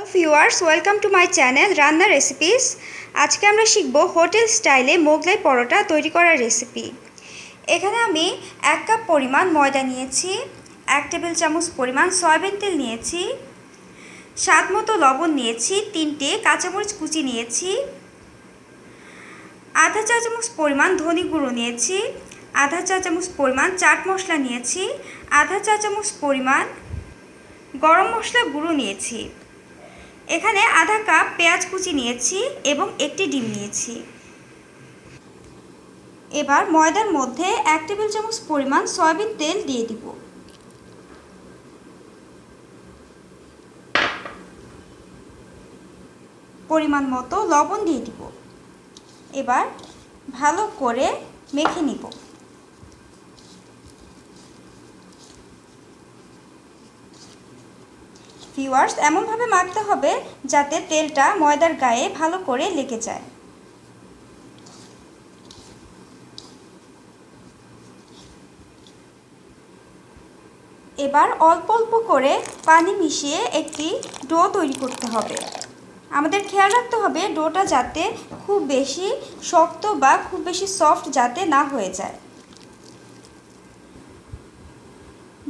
Hello viewers, welcome to my channel রান্না recipes. আজকে আমরা শিখব হোটেল স্টাইলে মোগলাই পরোটা তৈরি করার রেসিপি। এখানে আমি 1 কাপ পরিমাণ ময়দা নিয়েছি, 1 টেবিল চামচ পরিমাণ সয়াবিন তেল নিয়েছি, স্বাদ মতো লবণ নিয়েছি, 3টে কাঁচামরিচ কুচি নিয়েছি, আধা চা চামচ পরিমাণ ধনে গুঁড়ো নিয়েছি, আধা চা চামচ পরিমাণ চাট মশলা নিয়েছি, আধা চা চামচ পরিমাণ গরম মশলা গুঁড়ো নিয়েছি। এখানে আধা কাপ পেঁয়াজ কুচি নিয়েছি এবং একটি ডিম নিয়েছি। এবার ময়দার মধ্যে 1 টেবিল চামচ পরিমাণ সয়াবিন তেল দিয়ে দিব। পরিমাণ মতো লবণ দিয়ে দিব। এবার ভালো করে মেখে নিব। ভিউয়ার্স, এমনভাবে মাখতে হবে যাতে তেলটা ময়দার গায়ে ভালো করে লেগে যায়। এবার অল্প অল্প করে পানি মিশিয়ে একটি ডো তৈরি করতে হবে। আমাদের খেয়াল রাখতে হবে ডোটা যাতে খুব বেশি শক্ত বা খুব বেশি সফট যাতে না হয়ে যায়।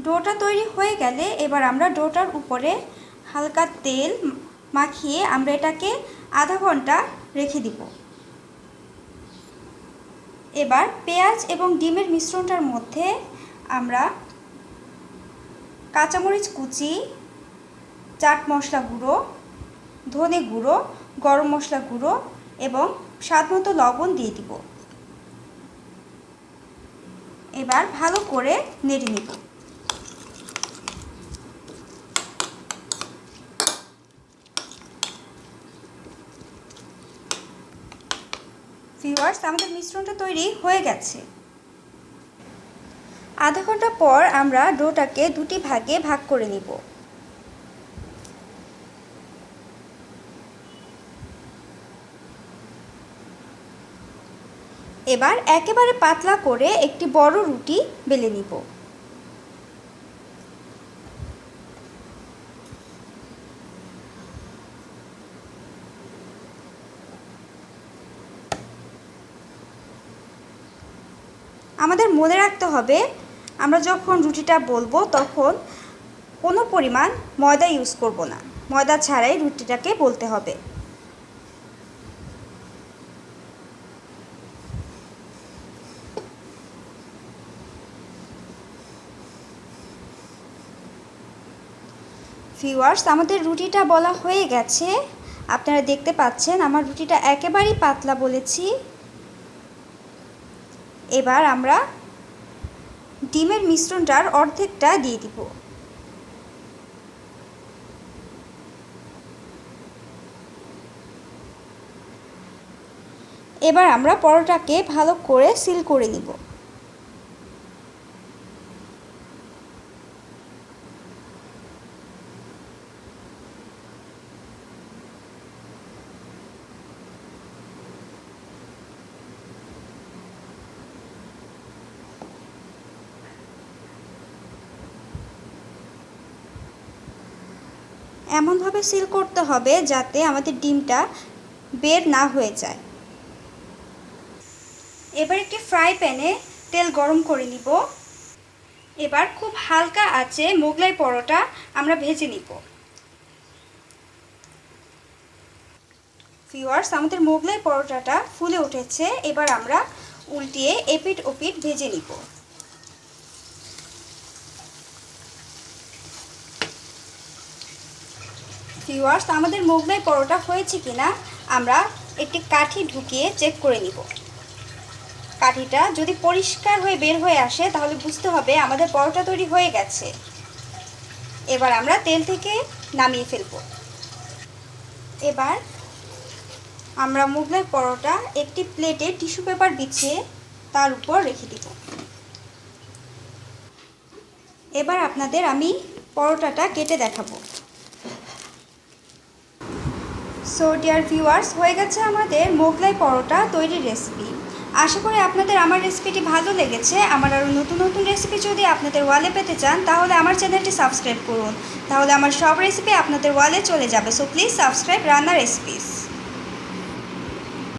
ডোটা তৈরি হয়ে গেলে এবার আমরা ডোটার উপরে হালকা তেল মাখিয়ে আমরা এটাকে আধা ঘন্টা রেখে দিব। এবার পেঁয়াজ এবং ডিমের মিশ্রণটার মধ্যে আমরা কাঁচামরিচ কুচি, চাট মশলা গুঁড়ো, ধনে গুঁড়ো, গরম মশলা গুঁড়ো এবং স্বাদমতো লবণ দিয়ে দিব। এবার ভালো করে নেড়ে নিব। ভিউয়ার্স, আমাদের মিশ্রণটা তৈরি হয়ে গেছে। আধা ঘন্টা পর আমরা ডোটাকে দুটি ভাগে ভাগ করে নিব। এবার একেবারে পাতলা করে একটি বড় রুটি বেলে নিব। আমাদের মনে রাখতে হবে আমরা যখন রুটিটা বলবো তখন কোনো পরিমাণ ময়দা ইউজ করব না, ময়দা ছাড়াই রুটিটাকে বলতে হবে। ভিউয়ার্স, আমাদের রুটিটা বলা হয়ে গেছে। আপনারা দেখতে পাচ্ছেন আমার রুটিটা একেবারেই পাতলা বলেছি। এবার আমরা ডিমের মিশ্রণটার অর্ধেকটা দিয়ে দিব। এবার আমরা পরোটাকে ভালো করে সিল করে নিব। এমনভাবে সিল করতে হবে যাতে আমাদের ডিমটা বের না হয়ে যায়। এবার একটি ফ্রাই প্যানে তেল গরম করে নিব। এবার খুব হালকা আঁচে মোগলাই পরোটা আমরা ভেজে নিব। ভিউয়ার্স, আমাদের মোগলাই পরোটাটা ফুলে উঠেছে। এবার আমরা উল্টিয়ে এপিট ওপিট ভেজে নিব। ভিউয়ার্স, আমাদের মোগলাই পরোটা হয়েছে কিনা আমরা একটি কাঠি ঢুকিয়ে চেক করে নিব। কাঠিটা যদি পরিষ্কার হয়ে বের হয়ে আসে তাহলে বুঝতে হবে আমাদের পরোটা তৈরি হয়ে গেছে। এবার আমরা তেল থেকে নামিয়ে ফেলব। এবার আমরা মোগলাই পরোটা একটি প্লেটে টিস্যু পেপার বিছিয়ে তার উপর রেখে দিব। এবার আপনাদের আমি পরোটাটা কেটে দেখাবো। সো ডিয়ার ভিউয়ার্স, হয়ে গেছে আমাদের মোগলাই পরোটা তৈরির রেসিপি। আশা করি আপনাদের আমার রেসিপিটি ভালো লেগেছে। আমার আরও নতুন নতুন রেসিপি যদি আপনাদের ওয়ালে পেতে চান তাহলে আমার চ্যানেলটি সাবস্ক্রাইব করুন, তাহলে আমার সব রেসিপি আপনাদের ওয়ালে চলে যাবে। সো প্লিজ সাবস্ক্রাইব রান্না রেসিপিস।